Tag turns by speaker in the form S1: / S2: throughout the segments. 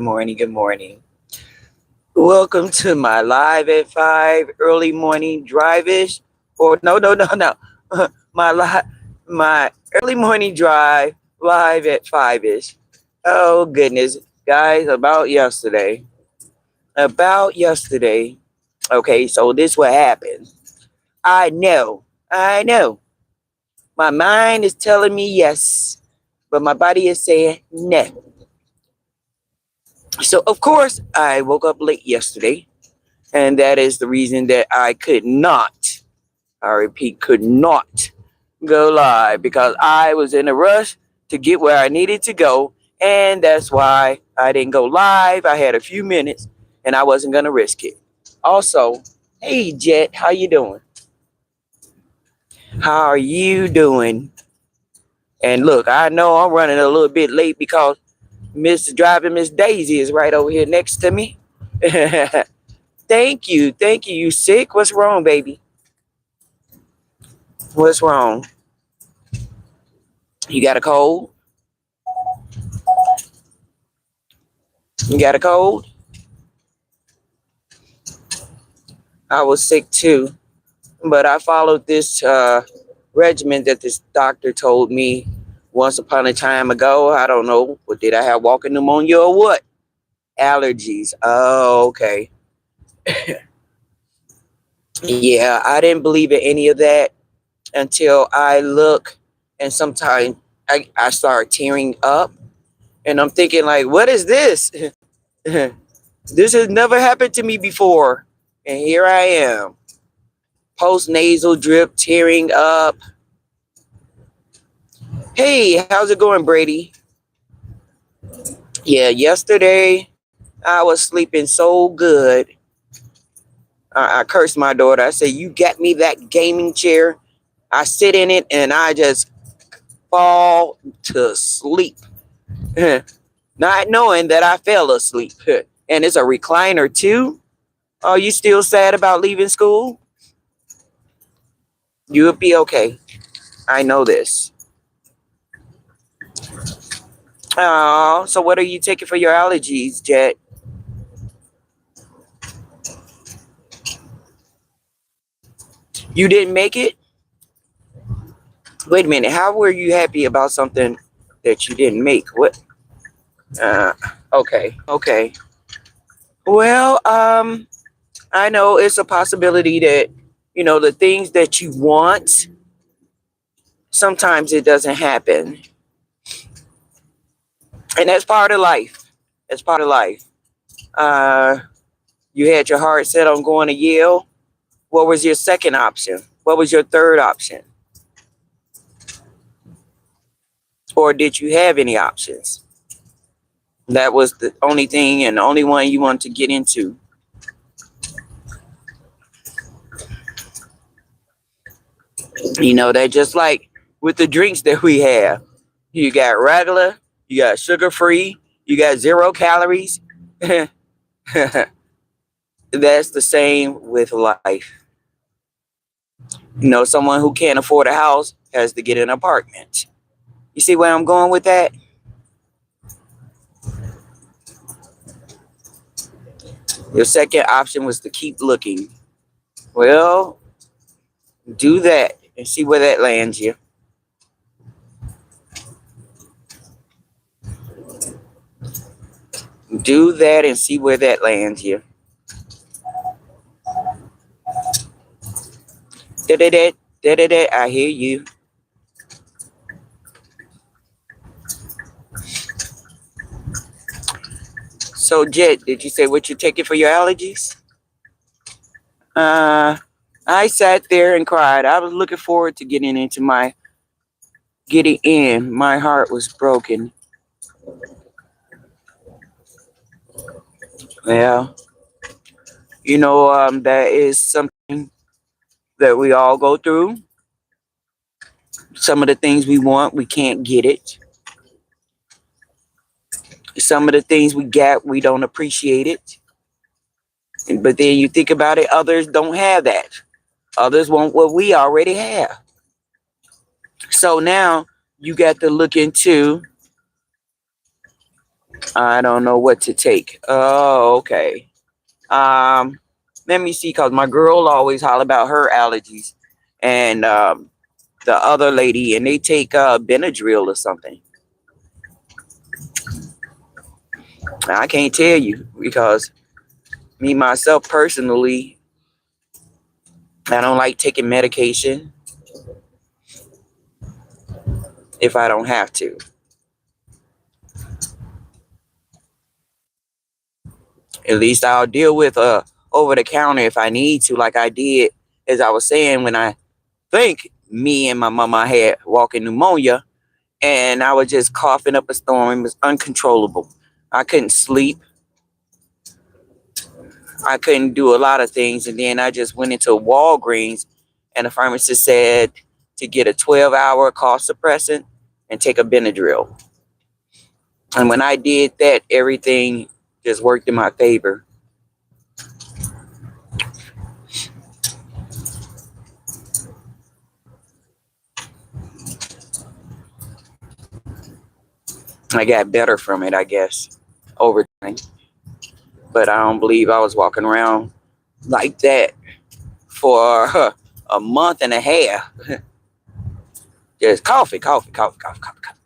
S1: morning. Good morning. Welcome to my live at 5 early morning drive-ish. Or no. my my early morning drive live at 5-ish. Oh goodness, guys, about yesterday. About yesterday. Okay, so this what happened. I know. My mind is telling me yes, but my body is saying no. So of course I woke up late yesterday. And that is the reason that I could not, I repeat, could not go live because I was in a rush to get where I needed to go. And that's why I didn't go live. I had a few minutes and I wasn't going to risk it. Also, hey Jet, how you doing? How are you doing? And look, I know I'm running a little bit late because Miss Daisy is right over here next to me. Thank you. Thank you. You sick? What's wrong, baby? What's wrong? You got a cold? You got a cold? I was sick too, but I followed this regimen that this doctor told me once upon a time ago. I don't know. What did I have? Walking pneumonia or what? Allergies. Oh, okay. Yeah, I didn't believe in any of that until I look and sometimes I start tearing up and I'm thinking like, what is this? This has never happened to me before. And here I am. Post nasal drip, tearing up. Hey, how's it going, Brady? Yeah, yesterday I was sleeping so good. I cursed my daughter. I said, you got me that gaming chair. I sit in it and I just fall to sleep. Not knowing that I fell asleep. And it's a recliner too. Are you still sad about leaving school? You'll be okay. I know this. Oh, so what are you taking for your allergies, Jet? You didn't make it? Wait a minute. How were you happy about something that you didn't make? What? Uh, okay. Well, I know it's a possibility that, the things that you want, sometimes it doesn't happen. And that's part of life. That's part of life. Uh, you had your heart set on going to Yale. What was your second option? What was your third option? Or did you have any options? That was the only thing and the only one you wanted to get into. That just like with the drinks that we have. You got regular, you got sugar free, you got 0 calories. That's the same with life. Someone who can't afford a house has to get an apartment. You see where I'm going with that? Your second option was to keep looking. Well, do that and see where that lands you. Do that and see where that lands you. Da-da-da, da-da-da, I hear you. So, Jet, did you say what you're taking for your allergies? Uh, I sat there and cried. I was looking forward to getting in. My heart was broken. Well, that is something that we all go through. Some of the things we want, we can't get it. Some of the things we get, we don't appreciate it. But then you think about it, others don't have that. Others want what we already have. So now you got to look into I don't know what to take. Oh, okay. Um, Let me see, cause my girl always holler about her allergies, and the other lady, and they take Benadryl or something. I can't tell you because me myself personally, I don't like taking medication if I don't have to. At least I'll deal with over the counter if I need to, like I did, as I was saying, when I think me and my mama had walking pneumonia, and I was just coughing up a storm. It was uncontrollable. I couldn't sleep. I couldn't do a lot of things. And then I just went into Walgreens, and the pharmacist said to get a 12-hour cough suppressant and take a Benadryl. And when I did that, everything just worked in my favor. I got better from it, I guess, over time. But I don't believe I was walking around like that for a month and a half. Just coffee, coffee, coffee, coffee, coffee, coffee.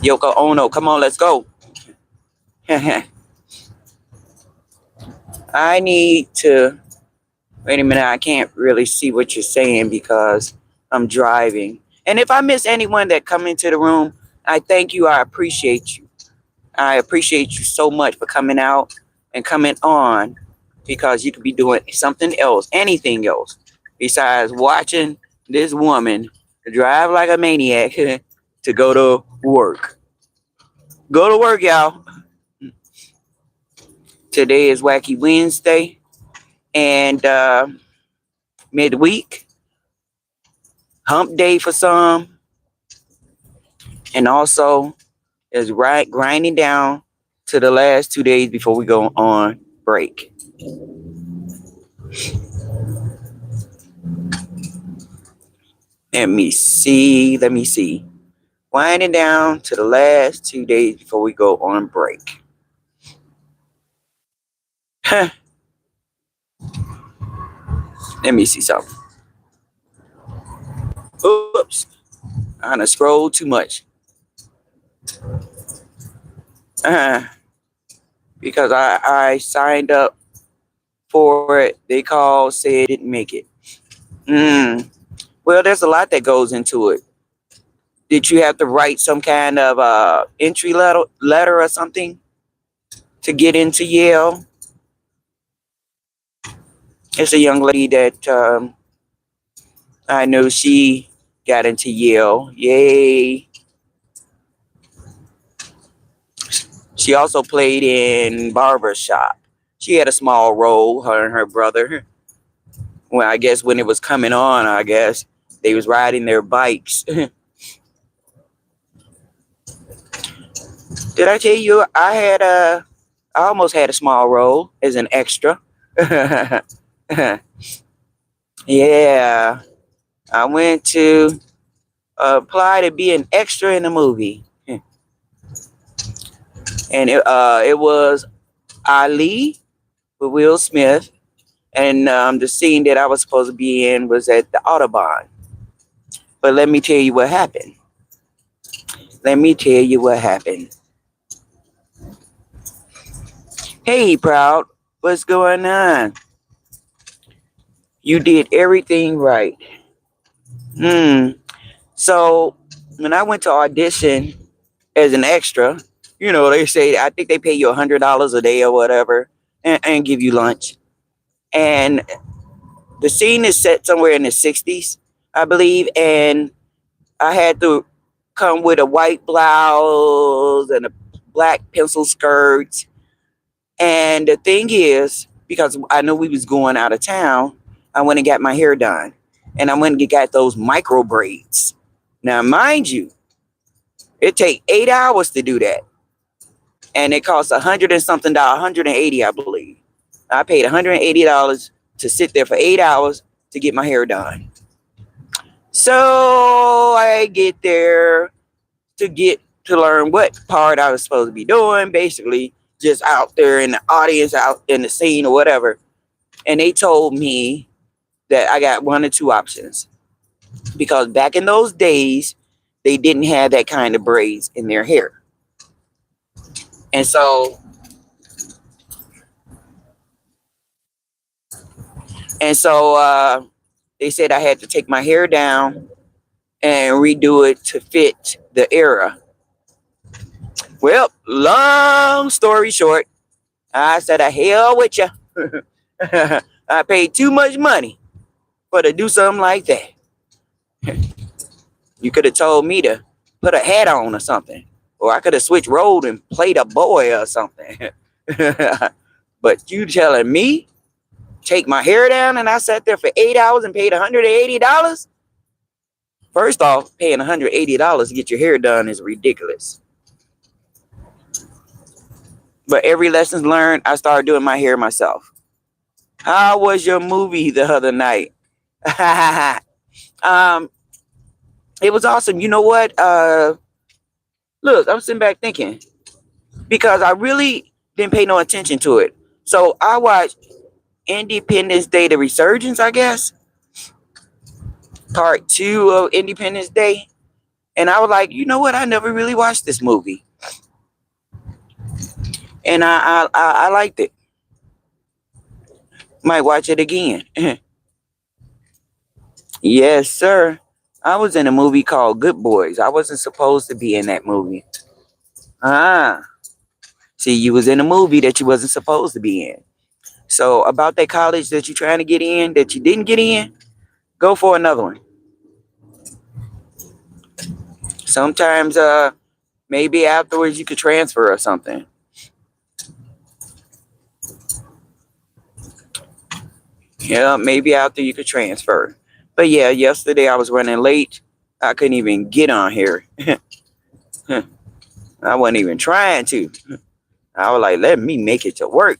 S1: Yoko Ono, come on, let's go. I need to, wait a minute, I can't really see what you're saying because I'm driving. And if I miss anyone that come into the room, I thank you. I appreciate you. I appreciate you so much for coming out and coming on, because you could be doing something else, anything else, besides watching this woman drive like a maniac to go to work. Go to work, y'all. Today is Wacky Wednesday, and midweek, hump day for some, and also is right grinding down to the last 2 days before we go on break. Let me see. Let me see. Winding down to the last 2 days before we go on break. Let me see something. Oops. I done scrolled too much. Uh, because I signed up for it. They called, said didn't make it. Well, there's a lot that goes into it. Did you have to write some kind of entry letter or something to get into Yale? It's a young lady that I know, she got into Yale. Yay. She also played in Barbershop. She had a small role, her and her brother. Well, I guess when it was coming on, I guess they was riding their bikes. Did I tell you I almost had a small role as an extra? Yeah. I went to apply to be an extra in a movie. And it was Ali with Will Smith. And the scene that I was supposed to be in was at the Autobahn. But let me tell you what happened. Let me tell you what happened. Hey, Proud, what's going on? You did everything right. So when I went to audition as an extra, they say, I think they pay you $100 a day or whatever, and give you lunch. And the scene is set somewhere in the 60s, I believe. And I had to come with a white blouse and a black pencil skirt. And the thing is, because I know we was going out of town, I went and got my hair done. And I went and got those micro braids. Now, mind you, it take 8 hours to do that. And it costs $100 and something, $180, I believe. I paid $180 to sit there for 8 hours to get my hair done. So I get there to learn what part I was supposed to be doing, basically just out there in the audience, out in the scene or whatever. And they told me that I got one or two options because back in those days, they didn't have that kind of braids in their hair. And so, they said I had to take my hair down and redo it to fit the era. Well, long story short, I said, "The hell with you." I paid too much money for to do something like that. You could have told me to put a hat on or something, or I could have switched road and played a boy or something. But you telling me take my hair down and I sat there for 8 hours and paid $180? First off, paying $180 to get your hair done is ridiculous. But every lesson learned, I started doing my hair myself. How was your movie the other night? It was awesome. You know what? Look, I'm sitting back thinking because I really didn't pay no attention to it. So I watched Independence Day, the Resurgence, I guess, part 2 of Independence Day. And I was like, you know what? I never really watched this movie. And I liked it. Might watch it again. Yes, sir. I was in a movie called Good Boys. I wasn't supposed to be in that movie. See, you was in a movie that you wasn't supposed to be in. So about that college that you're trying to get in, that you didn't get in, go for another one. Sometimes maybe afterwards you could transfer or something. Yeah, maybe after you could transfer. But yeah, yesterday I was running late. I couldn't even get on here. I wasn't even trying to. I was like, let me make it to work.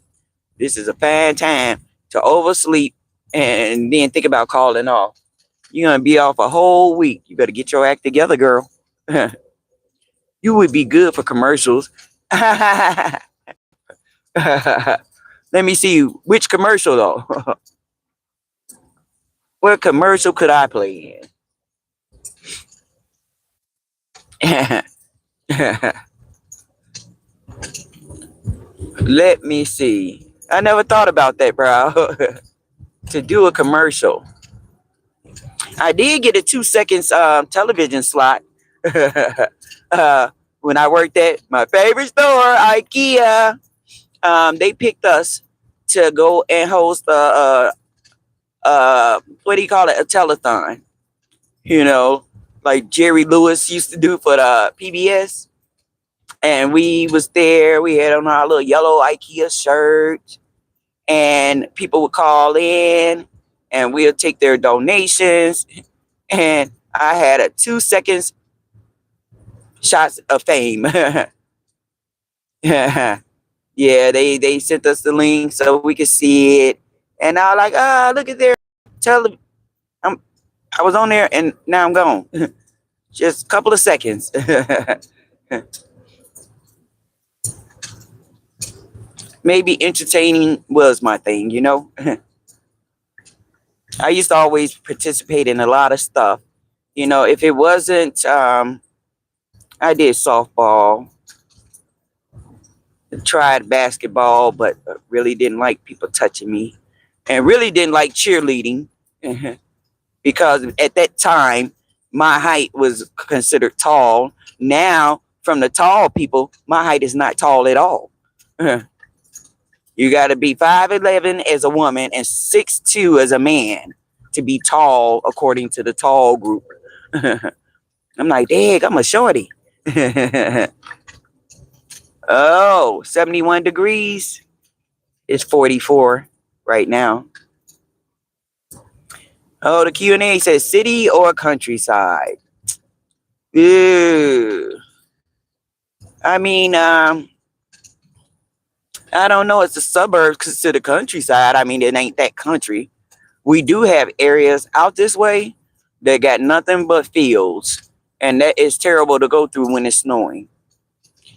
S1: This is a fine time to oversleep and then think about calling off. You're going to be off a whole week. You better get your act together, girl. You would be good for commercials. Let me see which commercial though. What commercial could I play in? Let me see. I never thought about that, bro. To do a commercial. I did get a 2 seconds television slot when I worked at my favorite store, IKEA. They picked us to go and host what do you call it? A telethon. You know, like Jerry Lewis used to do for the PBS. And we was there. We had on our little yellow IKEA shirt, and people would call in, and we'll take their donations. And I had a 2 seconds shots of fame. Yeah, they sent us the link so we could see it, and I was like, look at their tele. I was on there, and now I'm gone. Just a couple of seconds. Maybe entertaining was my thing, you know. I used to always participate in a lot of stuff. You know, if it wasn't, I did softball, tried basketball, but really didn't like people touching me, and really didn't like cheerleading because at that time my height was considered tall. Now, from the tall people, my height is not tall at all. You got to be 5'11" as a woman and 6'2" as a man to be tall, according to the tall group. I'm like, dang, I'm a shorty. Oh, 71 degrees. It's 44 right now. Oh, the Q&A says city or countryside. Ew. I mean, I don't know. It's the suburbs considered countryside. I mean, it ain't that country. We do have areas out this way, They got nothing but fields, and that is terrible to go through when it's snowing.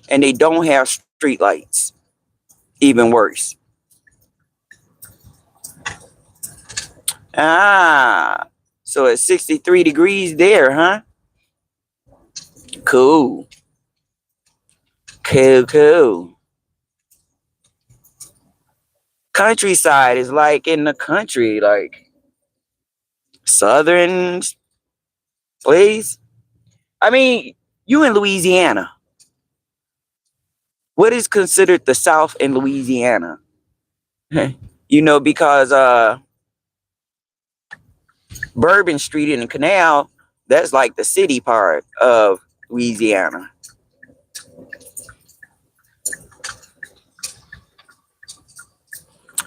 S1: And they don't have street lights. Even worse. Ah, so it's 63 degrees there, huh? Cool. Cool, cool. Countryside is like in the country, like southern place. I mean, you in Louisiana. What is considered the South in Louisiana? Because Bourbon Street and the canal, that's like the city part of Louisiana.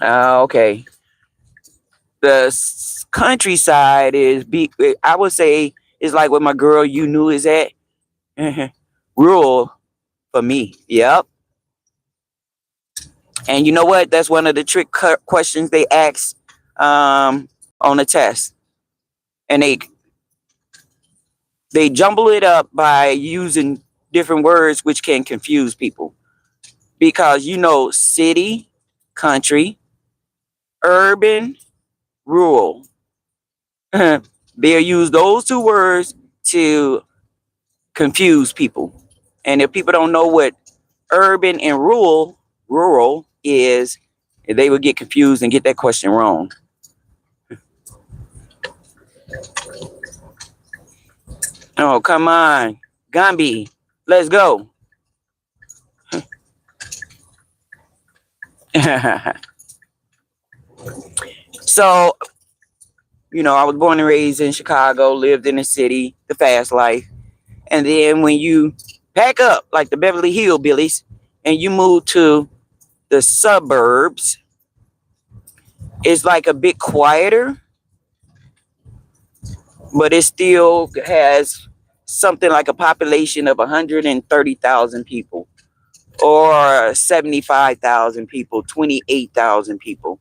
S1: Okay. The countryside I would say, is like where my girl you knew is at. Rural for me. Yep. And you know what? That's one of the trick questions they ask on the test. And they jumble it up by using different words which can confuse people. Because city, country, urban, rural. They'll use those two words to confuse people. And if people don't know what urban and rural is, they will get confused and get that question wrong. Oh, come on. Gambi, let's go. So, I was born and raised in Chicago, lived in the city, the fast life. And then when you pack up like the Beverly Hillbillies and you move to the suburbs, it's like a bit quieter, but it still has something like a population of 130,000 people or 75,000 people, 28,000 people.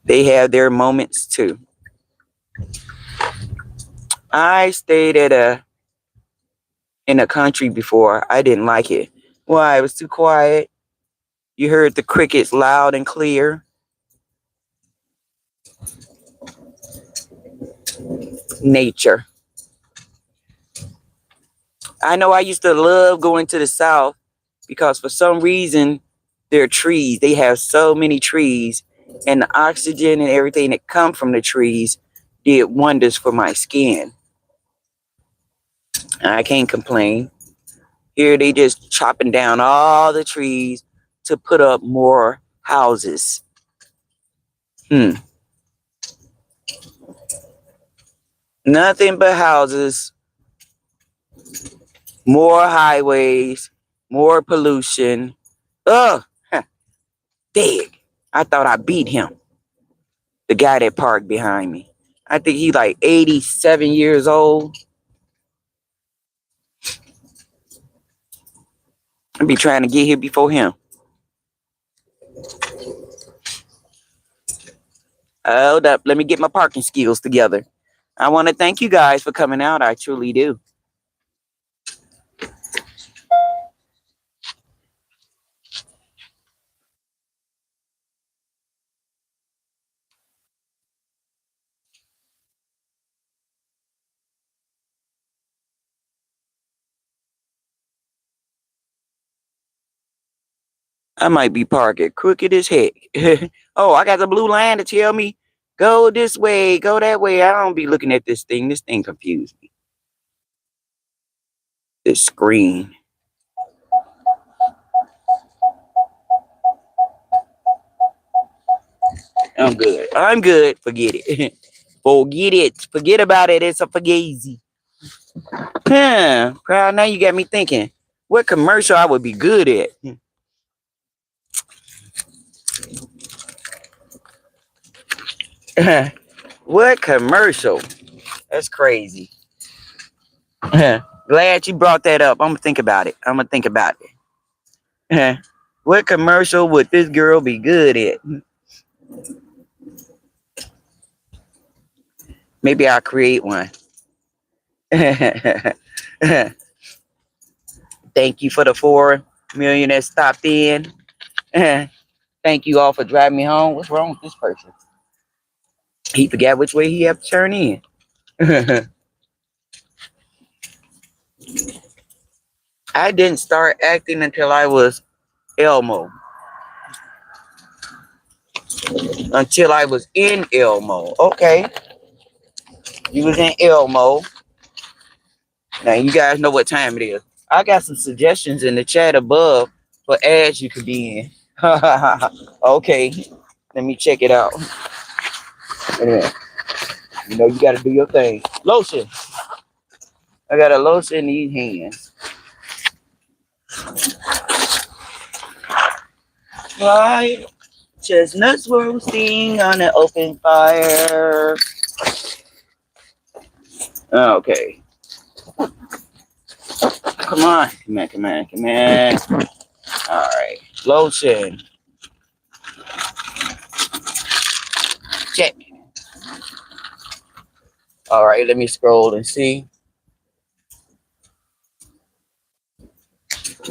S1: They have their moments too. I stayed in a country before. I didn't like it. Why? It was too quiet. You heard the crickets loud and clear. Nature. I know I used to love going to the South because for some reason there are trees. They have so many trees, and the oxygen and everything that come from the trees did wonders for my skin. I can't complain. Here they just chopping down all the trees to put up more houses. Nothing but houses, more highways, more pollution. Ugh, dead. I thought I beat him. The guy that parked behind me. I think he's like 87 years old. I'll be trying to get here before him. Hold up. Let me get my parking skills together. I want to thank you guys for coming out. I truly do. I might be parking crooked as heck. Oh, I got the blue line to tell me, go this way, go that way. I don't be looking at this thing. This thing confused me. This screen. I'm good. I'm good. Forget it. Forget it. Forget about it. It's a fugazi. Huh. Crowd, now you got me thinking, what commercial I would be good at? What commercial? That's crazy. Glad you brought that up. I'm gonna think about it. What commercial would this girl be good at? Maybe I'll create one. Thank you for the 4 million that stopped in. Thank you all for driving me home. What's wrong with this person? He forgot which way he have to turn in. I didn't start acting until I was Elmo. Until I was in Elmo. Okay. You was in Elmo. Now you guys know what time it is. I got some suggestions in the chat above for ads you could be in. Okay. Let me check it out. Wait a minute. You know you gotta do your thing. Lotion. I got a lotion in these hands. Right. Chestnuts roasting on an open fire. Okay. Come on. Come on, come on, come on. Alright. Lotion. Check. Alright, let me scroll and see.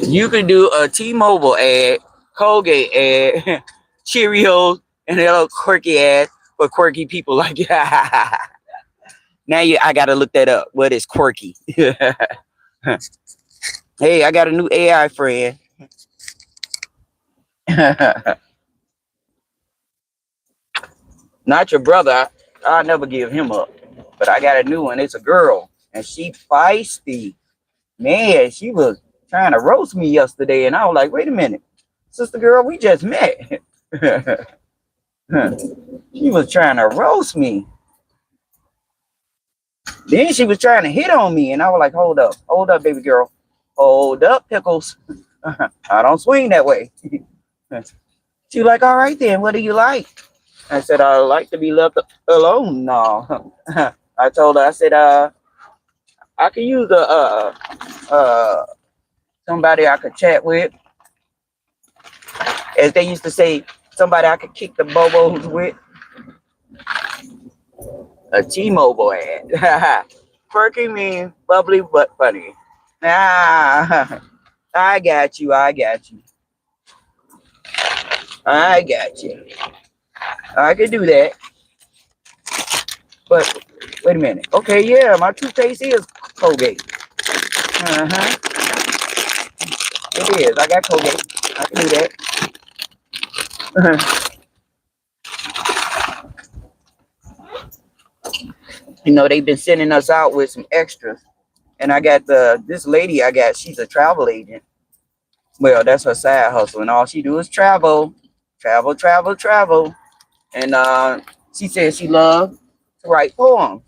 S1: You can do a T-Mobile ad, Colgate ad, Cheerios, and a little quirky ad for quirky people like you. Now I gotta look that up. What is quirky? Hey, I got a new AI friend. Not your brother. I'll never give him up. But I got a new one. It's a girl. And she feisty. Man, she was trying to roast me yesterday. And I was like, wait a minute. Sister girl, we just met. She was trying to roast me. Then she was trying to hit on me. And I was like, hold up, baby girl. Hold up, pickles. I don't swing that way. She was like, all right then, what do you like? I said, I like to be left alone. No. I told her, I said, I could use somebody I could chat with. As they used to say, somebody I could kick the bobos with. A T-Mobile ad. Quirky mean bubbly but funny. Ah, I got you. I got you. I got you. I could do that. But wait a minute. Okay, yeah, my toothpaste is Colgate. Uh-huh. It is. I got Colgate. I can do that. You know, they've been sending us out with some extras. And I got this lady I got, she's a travel agent. Well, that's her side hustle. And all she do is travel. Travel, travel, travel. And she said she loved to write poems.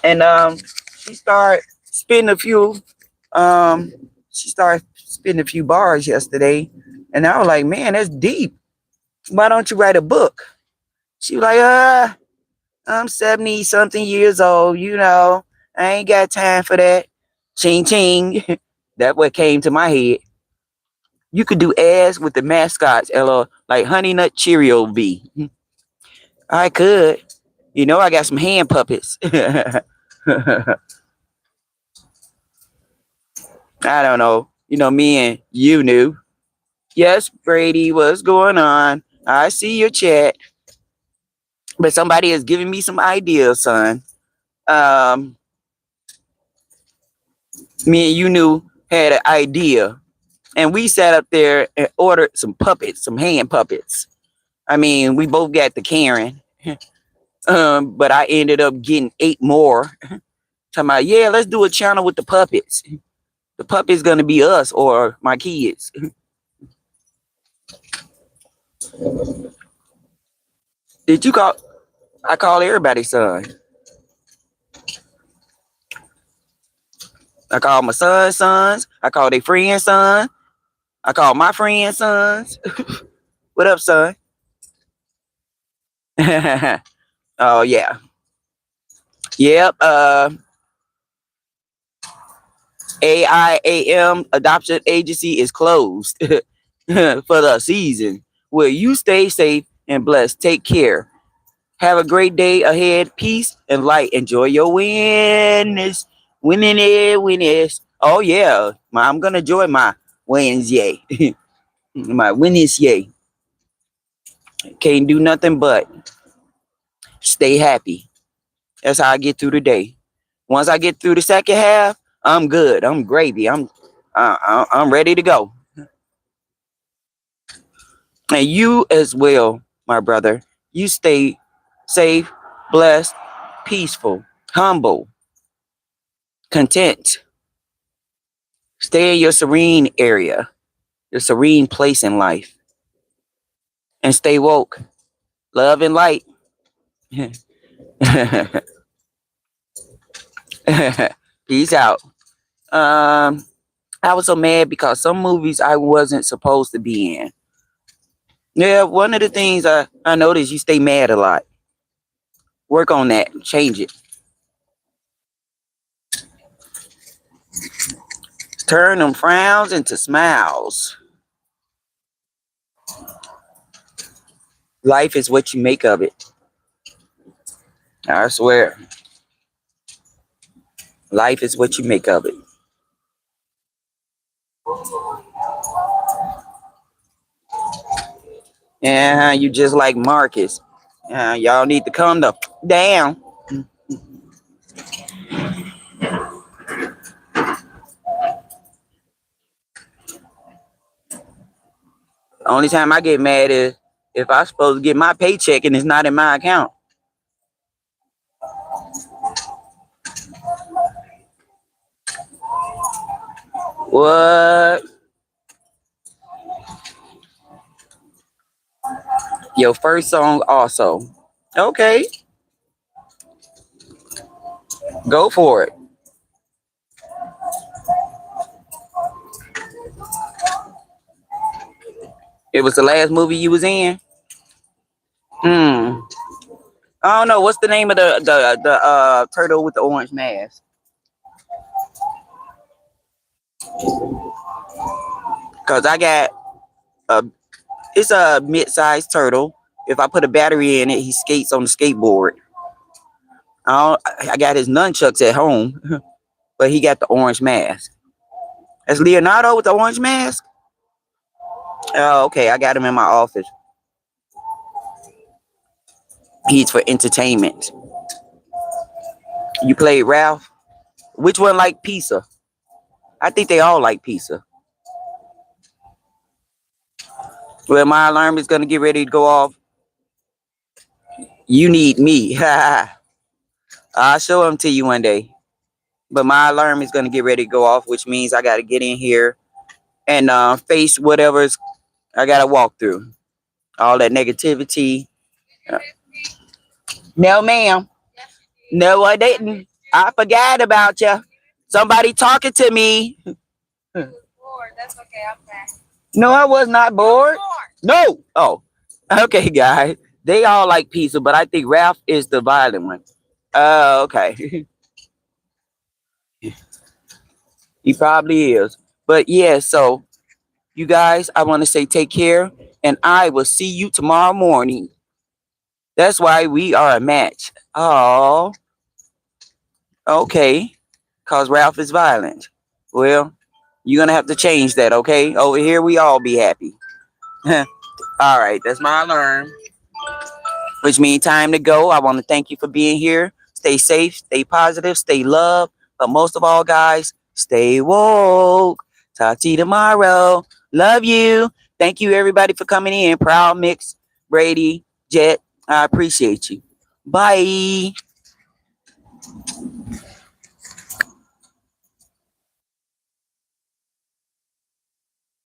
S1: And she started spitting a few bars yesterday. And I was like, man, that's deep. Why don't you write a book? She was like, I'm 70 something years old, you know. I ain't got time for that. Ching ching. That what came to my head. You could do ads with the mascots, Ella, like Honey Nut Cheerio B. I could. You know, I got some hand puppets. I don't know. You know, me and you knew. Yes, Brady, what's going on? I see your chat. But somebody is giving me some ideas, son. Um, Me and you knew had an idea. And we sat up there and ordered some puppets, some hand puppets. I mean, we both got the Karen. But I ended up getting 8 more. Talking about, yeah, let's do a channel with the puppets. The puppet's gonna be us or my kids. Did you call? I call everybody son. I call my son's sons. I call their friends' sons. I call my friends' sons. What up, son? Oh yeah. Yep. AIAM adoption agency is closed for the season. Will you stay safe and blessed? Take care. Have a great day ahead. Peace and light. Enjoy your wins. Winning it, winners. Oh yeah. I'm gonna enjoy my wins, yay. My winnings, yay. Can't do nothing but stay happy. That's how I get through the day. Once I get through the second half, I'm good. I'm gravy. I'm ready to go. And you as well, my brother. You stay safe, blessed, peaceful, humble, content. Stay in your serene area, your serene place in life, and stay woke. Love and light. Peace out. Um, I was so mad because some movies I wasn't supposed to be in. Yeah, one of the things I noticed you stay mad a lot. Work on that. Change it. Turn them frowns into smiles. Life is what you make of it. I swear. Life is what you make of it. Yeah, you just like Marcus. Y'all need to calm down. Only time I get mad is if I'm supposed to get my paycheck and it's not in my account. What? Your first song also. Okay, go for it. It was the last movie you was in? Hmm. I don't know. What's the name of the turtle with the orange mask? Cause I got a it's a mid-sized turtle. If I put a battery in it, he skates on the skateboard. I got his nunchucks at home, but he got the orange mask. That's Leonardo with the orange mask? Oh, okay. I got him in my office. He's for entertainment. You played Ralph? Which one like pizza? I think they all like pizza. Well, my alarm is gonna get ready to go off. You need me. I'll show them to you one day. But my alarm is gonna get ready to go off, which means I gotta get in here and face whatever's I gotta walk through. All that negativity. No, ma'am. No, I didn't. I forgot about you. Somebody talking to me. No, I was not bored. No. Oh, okay, guys. They all like pizza, but I think Ralph is the violent one. Oh, okay. He probably is. But yeah, so you guys, I want to say take care, and I will see you tomorrow morning. That's why we are a match. Oh, okay. Cause Ralph is violent. Well, you're gonna have to change that, okay? Over here, we all be happy. All right, that's my alarm, which means time to go. I want to thank you for being here. Stay safe, stay positive, stay loved, but most of all, guys, stay woke. Talk to you tomorrow. Love you. Thank you, everybody, for coming in. Proud Mix, Brady, Jet. I appreciate you. Bye.